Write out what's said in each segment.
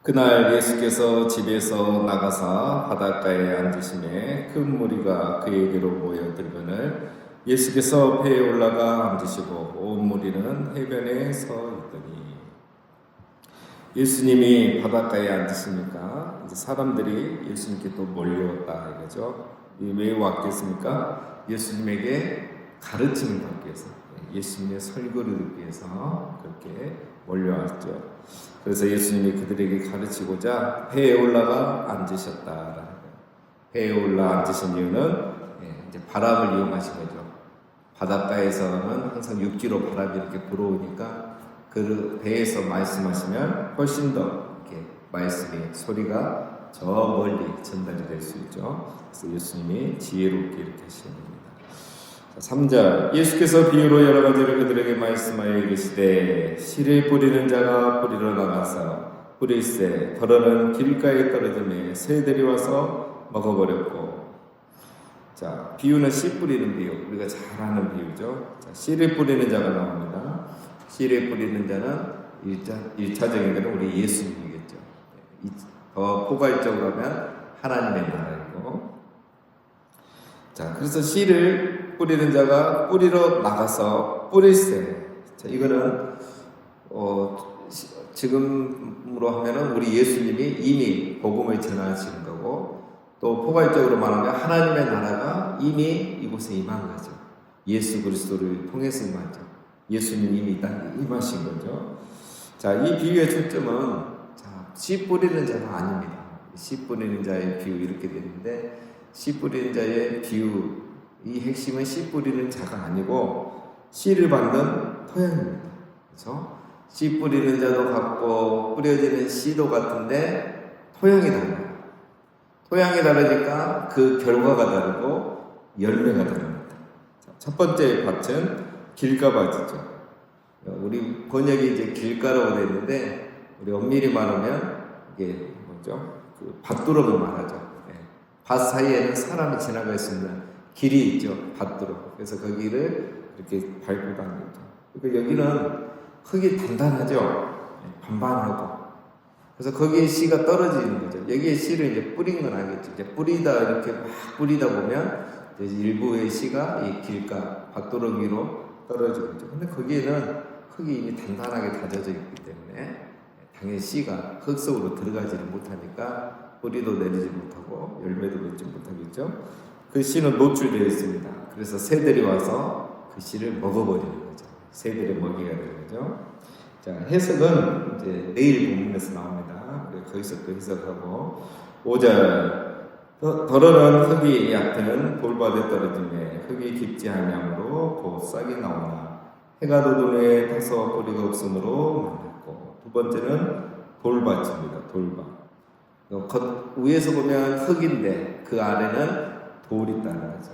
그날 예수께서 집에서 나가사 바닷가에 앉으심에 큰 무리가 그에게로 모여들거늘 예수께서 배에 올라가 앉으시고 온 무리는 해변에 서 있더니 예수님이 바닷가에 앉으시니까 이제 사람들이 예수님께 또 몰려왔다 이거죠. 왜 왔겠습니까? 예수님에게 가르침을 받기 위해서, 예수님의 설교를 듣기 위해서 그렇게 몰려왔죠. 그래서 예수님이 그들에게 가르치고자 배에 올라가 앉으셨다라는 거예요. 배에 올라 앉으신 이유는 이제 바람을 이용하신 거죠. 바닷가에서는 항상 육지로 바람이 이렇게 불어오니까 그 배에서 말씀하시면 훨씬 더 이렇게 말씀의 소리가 저 멀리 전달이 될 수 있죠. 그래서 예수님이 지혜롭게 이렇게 하시는 겁니다. 3절 예수께서 비유로 여러 가지를 그들에게 말씀하여 이르시되 씨를 뿌리는 자가 뿌리러 나가서 뿌릴새 덜어는 길가에 떨어지매 새들이 와서 먹어버렸고. 자, 비유는 씨 뿌리는 비유, 우리가 잘 아는 비유죠. 자, 씨를 뿌리는 자가 나옵니다. 씨를 뿌리는 자는 1차적인 것은 우리 예수님이겠죠. 더 포괄적으로 하면 하나님의 나라이고. 자, 그래서 씨를 뿌리는 자가 뿌리러 나가서 뿌릴새. 자, 이거는 지금으로 하면은 우리 예수님이 이미 복음을 전하시는 거고, 또 포괄적으로 말하면 하나님의 나라가 이미 이곳에 임한 거죠. 예수 그리스도를 통해서 임하죠. 예수님이 이미 임하신 거죠. 자, 이 비유의 초점은 씨 뿌리는 자가 아닙니다. 씨 뿌리는 자의 비유 이렇게 되는데, 씨 뿌리는 자의 비유, 이 핵심은 씨 뿌리는 자가 아니고 씨를 받는 토양입니다. 그렇죠? 씨 뿌리는 자도 같고 뿌려지는 씨도 같은데 토양이 달라요. 토양이 다르니까 그 결과가 다르고 열매가 다릅니다. 자, 첫 번째 밭은 길가밭이죠. 우리 번역이 이제 길가라고 되어 있는데, 우리 엄밀히 말하면 이게 뭐죠? 그 밭두렁을 말하죠. 밭 사이에는 사람이 지나갈 수 있는 길이 있죠. 밭두렁. 그래서 거기를 이렇게 밟고 다니죠. 그러니까 여기는 흙이 단단하죠. 반반하고. 그래서 거기에 씨가 떨어지는 거죠. 여기에 씨를 이제 뿌린 건 알겠죠. 이제 뿌리다 이렇게 막 뿌리다 보면 이제 일부의 씨가 이 길가 밭두렁 위로 떨어지고 있죠. 근데 거기에는 흙이 이미 단단하게 다져져 있기 때문에 당연히 씨가 흙 속으로 들어가지를 못하니까 뿌리도 내리지 못하고 열매도 맺지 못하겠죠. 그 씨는 노출되어 있습니다. 그래서 새들이 와서 그 씨를 먹어버리는 거죠. 새들의 먹이가 되는 거죠. 자, 해석은 이제 내일 본문에서 나옵니다. 거기서 또 해석하고 5절 덜어는 흙이 얕은 돌밭에 떨어지매 흙이 깊지 아니하므로 곧 싹이 나오나 해가 돋은 후에 타서 뿌리가 없으므로 말랐고. 두 번째는 돌밭입니다. 돌밭. 위에서 보면 흙인데 그 아래는 돌이 있다는 거죠.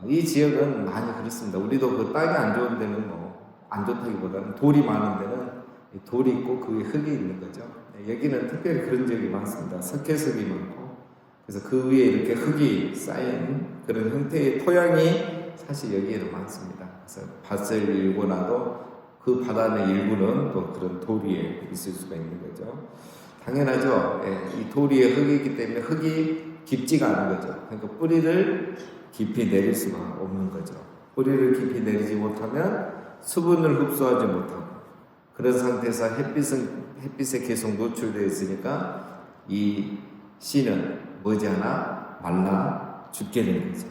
이 지역은 많이 그렇습니다. 우리도 그 땅이 안 좋은 데는 안 좋다기보다는 돌이 많은 데는 돌이 있고 그 위에 흙이 있는 거죠. 여기는 특별히 그런 지역이 많습니다. 석회석이 많고, 그래서 그 위에 이렇게 흙이 쌓인 그런 형태의 토양이 사실 여기에도 많습니다. 그래서 밭을 일고 나도 그 밭 안의 일부는 또 그런 돌 위에 있을 수가 있는 거죠. 당연하죠. 이 돌 위에 흙이 있기 때문에 흙이 깊지가 않은 거죠. 그러니까 뿌리를 깊이 내릴 수가 없는 거죠. 뿌리를 깊이 내리지 못하면 수분을 흡수하지 못하고, 그런 상태에서 햇빛에 계속 노출되어 있으니까 이 씨는 머지않아 말라 죽게 되는 거죠.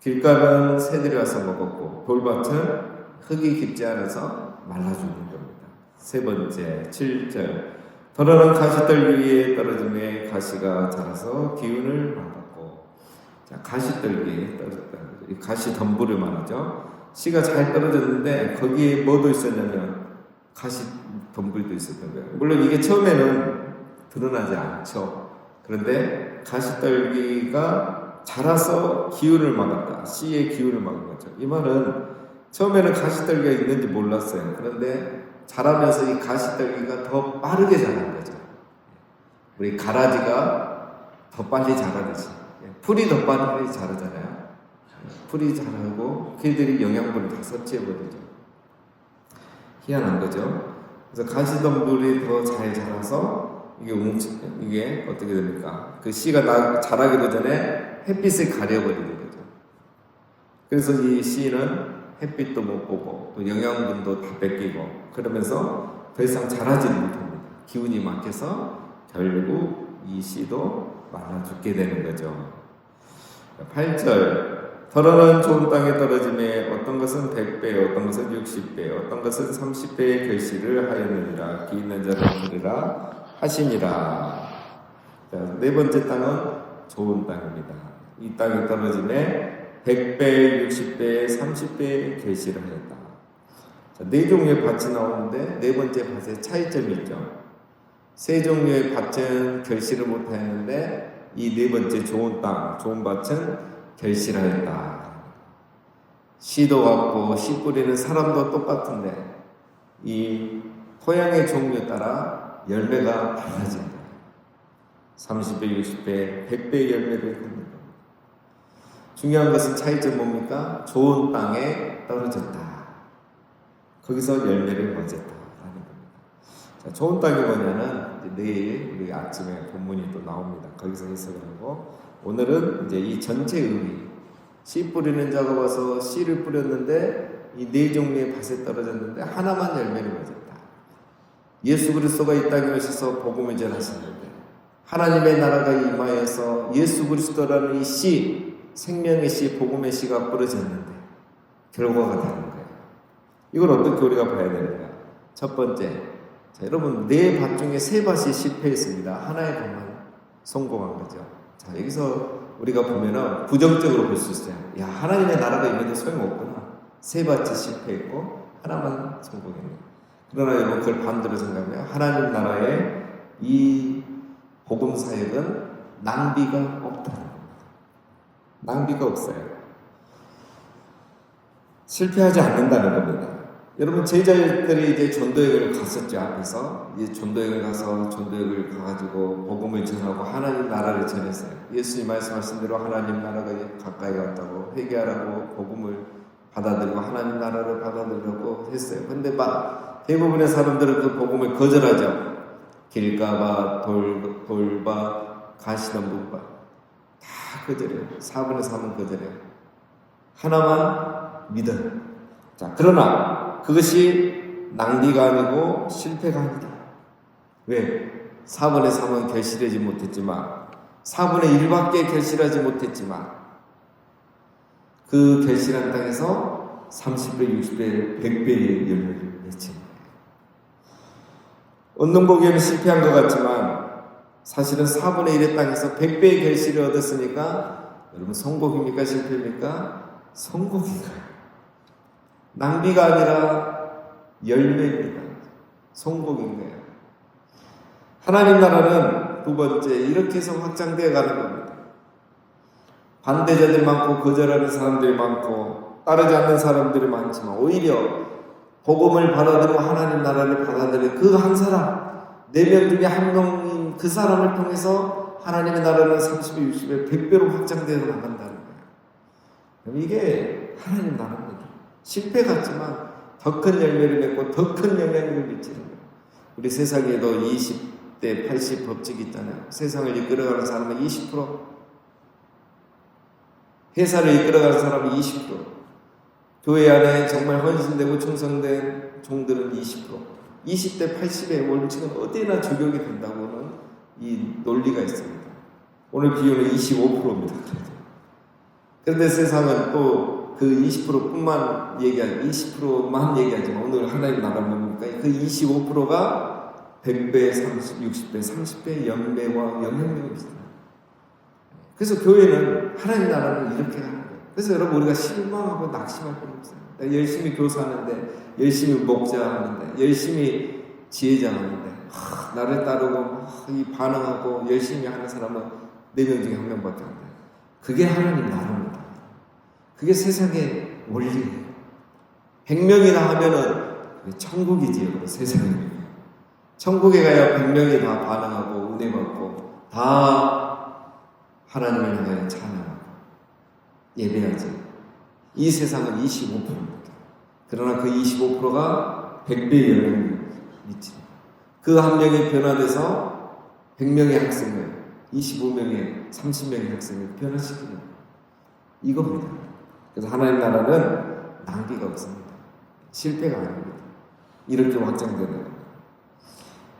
길가는 새들이 와서 먹었고 돌밭은 흙이 깊지 않아서 말라 죽는 겁니다. 세 번째 7절 덜어는 가시떨기 위에 떨어짐에 가시가 자라서 기운을 받았고. 자, 가시떨기에 떨어졌다. 가시 덤불을 말하죠. 씨가 잘 떨어졌는데 거기에 뭐도 있었냐면 가시 덤불도 있었던 거예요. 물론 이게 처음에는 드러나지 않죠. 그런데 가시떨기가 자라서 기운을 막았다. 씨의 기운을 막은 거죠. 이 말은 처음에는 가시떨기가 있는지 몰랐어요. 그런데 자라면서 이 가시떨기가 더 빠르게 자란 거죠. 우리 가라지가 더 빨리 자라듯이 풀이 더 빨리 자라잖아요. 풀이 자라고 걔들이 영양분을 다 섭취해버리죠. 희한한 거죠. 그래서 가시덤불이 더 잘 자라서 이게 어떻게 됩니까? 그 씨가 자라기도 전에 햇빛을 가려버리는 거죠. 그래서 이 씨는 햇빛도 못 보고 또 영양분도 다 뺏기고 그러면서 더 이상 자라지 못합니다. 기운이 막혀서 결국 이 씨도 말라 죽게 되는 거죠. 8절 더러는 좋은 땅에 떨어짐에 어떤 것은 100배, 어떤 것은 60배, 어떤 것은 30배의 결실을 하였느니라. 귀 있는 자는 들으라 하시니라. 자, 네 번째 땅은 좋은 땅입니다. 이 땅에 떨어짐에 100배, 60배, 30배의 결실을 하였다. 자, 네 종류의 밭이 나오는데 네 번째 밭에 차이점이 있죠. 세 종류의 밭은 결실을 못하였는데 이 네 번째 좋은 땅, 좋은 밭은 결실하였다. 씨도 같고 씨 뿌리는 사람도 똑같은데 이 토양의 종류에 따라 열매가 달라진다. 30배, 60배, 100배의 열매를 갖는 겁니다. 중요한 것은 차이점 뭡니까? 좋은 땅에 떨어졌다. 거기서 열매를 맺었다. 라는 겁니다. 자, 좋은 땅이 뭐냐는 내일 우리 아침에 본문이 또 나옵니다. 거기서 해석을 하고 오늘은 이제 이 전체 의미 씨 뿌리는 자가 와서 씨를 뿌렸는데 이 네 종류의 밭에 떨어졌는데 하나만 열매를 맺었다. 예수 그리스도가 이 땅에 오셔서 복음을 전하셨는데 하나님의 나라가 임하여서 예수 그리스도라는 이 씨, 생명의 씨, 복음의 씨가 뿌려졌는데 결과가 다른 거예요. 이걸 어떻게 우리가 봐야 되는가? 첫 번째, 자, 여러분 네 밭 중에 세 밭이 실패했습니다. 하나의 밭만 성공한 거죠. 자, 여기서 우리가 보면은 부정적으로 볼 수 있어요. 야, 하나님의 나라가 임해도 소용없구나. 세 밭이 실패했고 하나만 성공했네. 그러나 여러분 그걸 반대로 생각하면 하나님 나라의 이 복음 사역은 낭비가 없다는 겁니다. 낭비가 없어요. 실패하지 않는다는 겁니다. 여러분 제자들이 이제 전도여행을 갔었죠. 앞에서 이제 전도여행을 가서 전도여행을 가가지고 복음을 전하고 하나님 나라를 전했어요. 예수님 말씀하신 대로 하나님 나라가 가까이 왔다고 회개하라고 복음을 받아들이고 하나님 나라를 받아들이려고 했어요. 근데 막 대부분의 사람들은 그 복음을 거절하죠. 길가밭, 돌밭, 가시덤불밭 다 거절해요. 4분의 3은 거절해요. 하나만 믿어요. 자, 그러나 그것이 낭비가 아니고 실패가 아니다. 왜? 4분의 3은 결실하지 못했지만 4분의 1밖에 결실하지 못했지만 그 결실한 땅에서 30배, 60배, 100배의 열매를 맺힌 거예요. 얻는 보기에는 실패한 것 같지만 사실은 4분의 1의 땅에서 100배의 결실을 얻었으니까 여러분 성공입니까? 실패입니까? 성공인가요? 낭비가 아니라 열매입니다. 성공인 거예요. 하나님 나라는 두 번째 이렇게 해서 확장되어 가는 겁니다. 반대자들이 많고 거절하는 사람들이 많고 따르지 않는 사람들이 많지만 오히려 복음을 받아들이고 하나님 나라를 받아들이는 그 한 사람 4명 중에 한 명인 그 사람을 통해서 하나님의 나라는 30배, 60배, 100배로 확장되어 나간다는 거예요. 이게 하나님 나라입니다. 실패 같지만 더 큰 열매를 맺고 더 큰 영향력을 미치는 거예요. 우리 세상에도 20대 80 법칙이 있잖아요. 세상을 이끌어가는 사람은 20%, 회사를 이끌어가는 사람은 20%, 교회 안에 정말 헌신되고 충성된 종들은 20%, 20대 80의 원칙은 어디나 적용이 된다고는 이 논리가 있습니다. 오늘 비율은 25%입니다. 그런데 세상은 또 그 20%뿐만 얘기하지, 20%만 얘기하지만 오늘 하나님 나라 뭡니까? 그 25%가 100배, 30, 60배, 30배의 연배와 영향력이 있습니다. 그래서 교회는 하나님 나라를 이렇게 하는 거예요. 그래서 여러분 우리가 실망하고 낙심할 필요 없어요. 열심히 교사하는데, 열심히 목자하는데, 열심히 지혜자하는데, 나를 따르고 이 반응하고 열심히 하는 사람은 4명 중에 1명밖에 안 돼요. 그게 하나님 나라입니다. 그게 세상의 원리예요. 100명이나 하면은 천국이지요. 세상입니다. 천국에 가야 100명이 다 반응하고 은혜 받고 다 하나님을 향하여 찬양하고 예배하지. 이 세상은 25%입니다. 그러나 그 25%가 100배의 영향력입니다. 미칩니다. 그 한 명이 변화돼서 100명의 학생을, 25명의, 30명의 학생을 변화시키는 거예요. 이겁니다. 그래서 하나님 나라는 낭비가 없습니다. 실패가 아닙니다. 이렇게 확장되는 겁니다.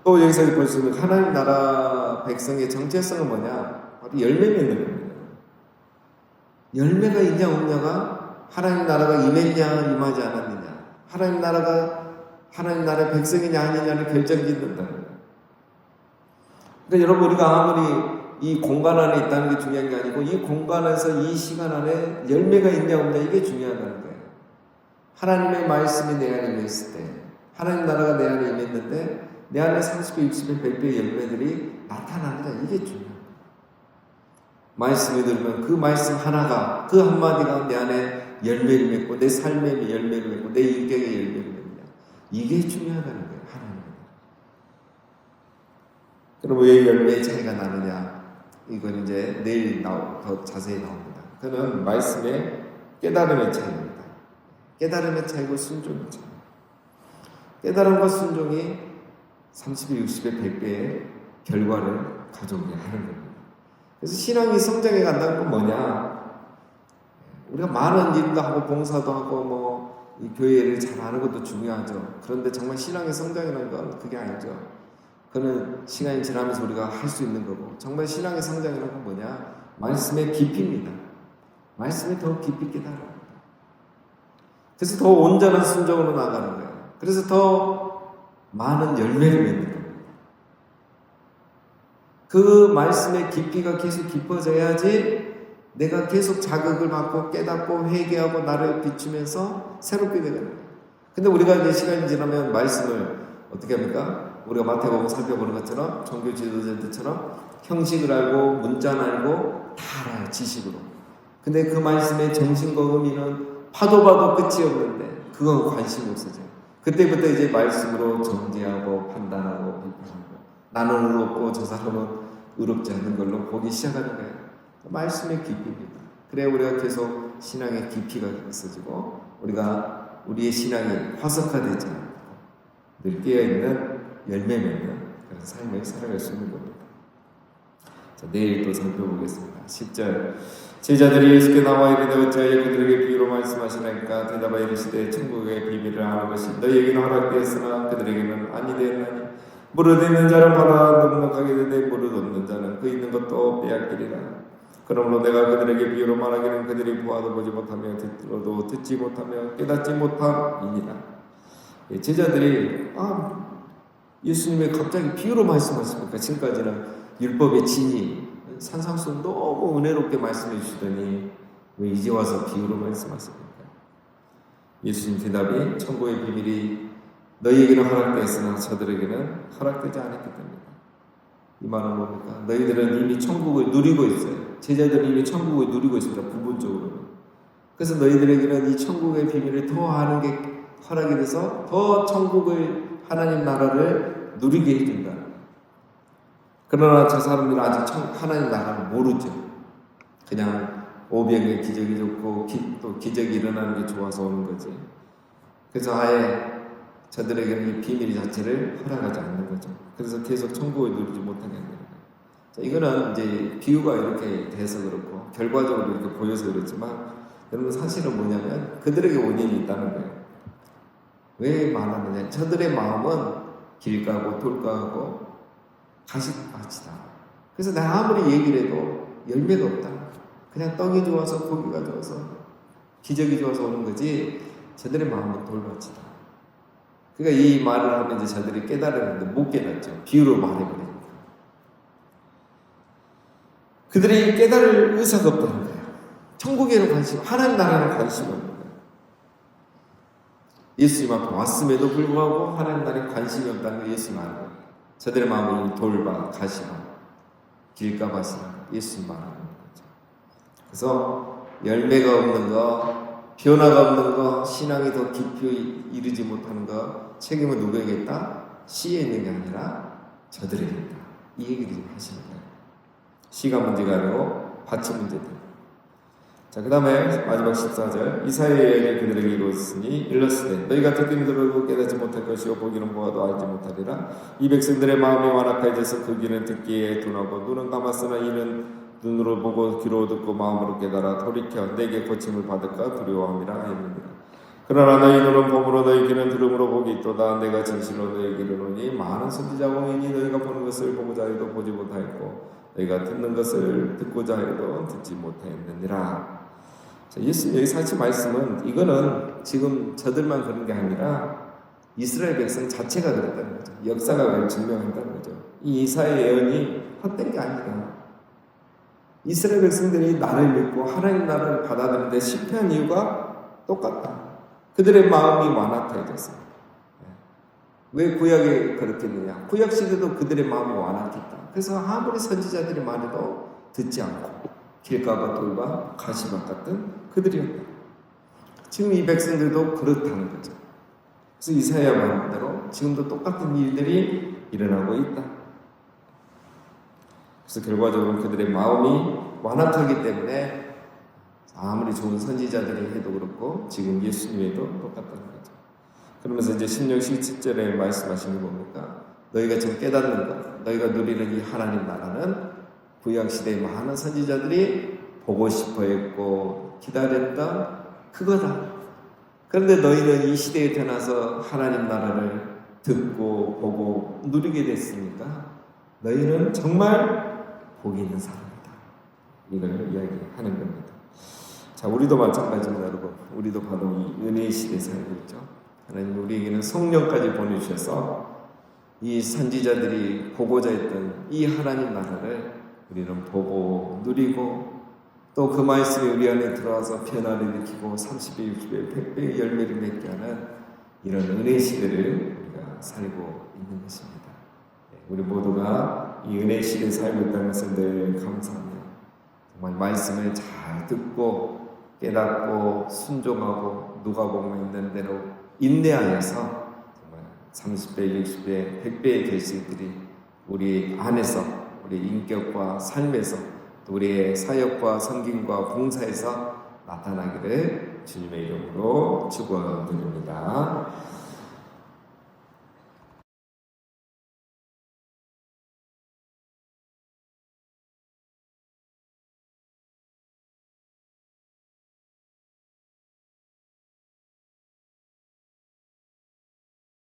또 여기서 볼 수 있는 하나님 나라 백성의 정체성은 뭐냐? 바로 열매 맺는 겁니다. 열매가 있냐 없냐가 하나님 나라가 임했냐 임하지 않았느냐, 하나님 나라의 백성이냐 아니냐를 결정짓는다는 거예요. 그러니까 여러분, 우리가 아무리 이 공간 안에 있다는 게 중요한 게 아니고 이 공간에서 이 시간 안에 열매가 있냐 없냐, 이게 중요하다는 거예요. 하나님의 말씀이 내 안에 임했을 때, 하나님 나라가 내 안에 임했는데 내 안에 30배, 60배, 100배의 열매들이 나타나느냐, 이게 중요해요. 말씀을 들으면 그 말씀 하나가, 그 한마디가 내 안에 열매를 맺고 내 삶의 열매를 맺고 내 인격의 열매를 맺느냐, 이게 중요하다는 거예요. 하나님. 그럼 왜 열매의 차이가 나느냐, 이건 이제 내일 더 자세히 나옵니다. 그는 말씀의 깨달음의 차이입니다. 깨달음의 차이고 순종의 차이. 깨달음과 순종이 30배, 60배, 100배의 결과를 가져오게 하는 겁니다. 그래서 신앙이 성장해 간다는 건 뭐냐? 우리가 많은 일도 하고 봉사도 하고 이 교회를 잘하는 것도 중요하죠. 그런데 정말 신앙의 성장이라는 건 그게 아니죠. 그는 시간이 지나면서 우리가 할 수 있는 거고, 정말 신앙의 성장이라는 건 뭐냐? 말씀의 깊이입니다. 말씀이 더 깊이 깨달아요. 그래서 더 온전한 순종으로 나가는 거예요. 그래서 더 많은 열매를 맺는 겁니다. 그 말씀의 깊이가 계속 깊어져야지 내가 계속 자극을 받고 깨닫고 회개하고 나를 비추면서 새롭게 되는 거예요. 근데 우리가 이제 시간이 지나면 말씀을 어떻게 합니까? 우리가 마태복음 살펴보는 것처럼 종교 지도자들처럼 형식을 알고 문자는 알고 다 알아요, 지식으로. 근데 그 말씀의 정신과 의미는 파도 봐도 끝이 없는데 그건 관심 없어져요. 그때부터 이제 말씀으로 정죄하고 판단하고 비판하고, 나는 의롭고 저 사람은 의롭지 않는 걸로 보기 시작하는 거예요. 말씀의 깊이입니다. 그래야 우리가 계속 신앙의 깊이가 있어지고 우리의 신앙이 화석화되지 않고 늘 깨어있는 열매 맺는 그런 삶을 살아갈 수 있는 겁니다. 자, 내일 또 살펴보겠습니다. 10절. 제자들이 예수께 나와 이르되 어찌하여 그들에게 비유로 말씀하시나이까? 대답하여 이르시되 천국의 비밀을 아는 것이 너희에게는 허락되었으나 그들에게는 아니되었나니 무릇 있는 자는 받아 넉넉하게 되되 무릇 없는 자는 그 있는 것도 빼앗기리라. 그러므로 내가 그들에게 비유로 말하기는 그들이 보아도 보지 못하며 듣고도 듣지 못하며 깨닫지 못함이니라. 제자들이 예수님이 갑자기 비유로 말씀하십니까? 지금까지는 율법의 진리, 산상수훈 너무 은혜롭게 말씀해 주시더니 왜 이제 와서 비유로 말씀하십니까? 예수님 대답이 천국의 비밀이 너희에게는 허락되었으나 저들에게는 허락되지 않았기 때문이다. 이 말은 뭡니까? 너희들은 이미 천국을 누리고 있어요. 제자들은 이미 천국을 누리고 있습니다. 부분적으로는. 그래서 너희들에게는 이 천국의 비밀을 더 아는 게 허락이 돼서 더 천국을, 하나님 나라를 누리게 해준다. 그러나 저 사람들은 아직 하나님 나라를 모르죠. 그냥 오병의 기적이 좋고 또 기적이 일어나는 게 좋아서 오는 거지. 그래서 아예 저들에게는 이 비밀 자체를 허락하지 않는 거죠. 그래서 계속 천국을 누리지 못하게 하는 거예요. 자, 이거는 이제 비유가 이렇게 돼서 그렇고 결과적으로 이렇게 보여서 그렇지만, 여러분 사실은 뭐냐면 그들에게 원인이 있다는 거예요. 왜 말하느냐? 저들의 마음은 길가고 돌가고 가시밭이다. 그래서 내가 아무리 얘기를 해도 열매가 없다. 그냥 떡이 좋아서 고기가 좋아서 기적이 좋아서 오는 거지 저들의 마음은 돌밭이다. 그러니까 이 말을 하면 이제 저들이 깨달았는데 못 깨닫죠. 비유로 말해버리니까. 그들이 깨달을 의사가 없다는 거예요. 천국에는 관심, 하나님 나라에는 관심이 없는 거예요. 예수님 앞에 왔음에도 불구하고 하나님 나라에 관심이 없다는 걸 예수님 아는 거예요. 저들의 마음은 돌밭, 가시밭, 길가밭이라 예수님 말하는 거죠. 그래서 열매가 없는 거, 변화가 없는 거, 신앙이 더 깊이 이르지 못하는 거, 책임은 누구에게 있다? 씨에 있는 게 아니라 저들에게 있다. 이 얘기를 좀 하시는 거예요. 씨가 문제가 아니고 밭이 문제다. 자, 그 다음에 마지막 14절. 이사야의 예언이 그들에게 이루어졌으니 일렀으되 너희가 듣기는 들어도 깨닫지 못할 것이요 보기는 보아도 알지 못하리라. 이 백성들의 마음이 완악해져서 그 귀는 듣기에 둔하고 눈은 감았으나 이는 눈으로 보고 귀로 듣고 마음으로 깨달아 돌이켜 내게 고침을 받을까 두려워함이라 하였느니라. 그러나 너희 눈은 봄으로 너희 귀는 들음으로 복이 있도다. 내가 진실로 너희에게 이르노니 많은 선지자가 오니 너희가 보는 것을 보고자 해도 보지 못하였고 너희가 듣는 것을 듣고자 해도 듣지 못하였느니라. 예수님 여기서 하신 말씀은 이거는 지금 저들만 그런 게 아니라 이스라엘 백성 자체가 그랬다는 거죠. 역사가 그걸 증명한다는 거죠. 이 이사야의 예언이 헛된 게 아니라 이스라엘 백성들이 나를 믿고 하나님 나라를 받아들이는데 실패한 이유가 똑같다. 그들의 마음이 완악해졌어요. 왜 구약에 그렇겠느냐? 구약 시대도 그들의 마음이 완악했다. 그래서 아무리 선지자들이 말해도 듣지 않고 길가와 돌과 가시밭 같은 그들이었다. 지금 이 백성들도 그렇다는 거죠. 그래서 이사야 말대로 지금도 똑같은 일들이 일어나고 있다. 그래서 결과적으로 그들의 마음이 완악하기 때문에 아무리 좋은 선지자들이 해도 그렇고 지금 예수님에도 똑같다는 거죠. 그러면서 이제 16, 17절에 말씀하신 게 뭡니까? 너희가 지금 깨닫는 것, 너희가 누리는 이 하나님 나라는 구약시대의 많은 선지자들이 보고 싶어 했고 기다렸던 그거다. 그런데 너희는 이 시대에 태어나서 하나님 나라를 듣고 보고 누리게 됐으니까 너희는 정말 복이 있는 사람이다. 이걸 이야기하는 겁니다. 자, 우리도 마찬가지입니다, 여러분. 우리도 바로 이 은혜의 시대에 살고 있죠. 하나님 우리에게는 성령까지 보내주셔서 이 선지자들이 보고자 했던 이 하나님 나라를 우리는 보고 누리고 또 그 말씀이 우리 안에 들어와서 변화를 일으키고 30배, 60배, 100배의 열매를 맺게 하는 이런 은혜의 시대를 우리가 살고 있는 것입니다. 우리 모두가 이 은혜의 시대에 살고 있다는 것을 늘 감사하며 정말 말씀을 잘 듣고 깨닫고 순종하고 누가복음에 있는 대로 인내하여서 정말 30배, 60배, 100배의 결실들이 우리 안에서 우리 인격과 삶에서 또 우리의 사역과 섬김과 봉사에서 나타나기를 주님의 이름으로 축원드립니다.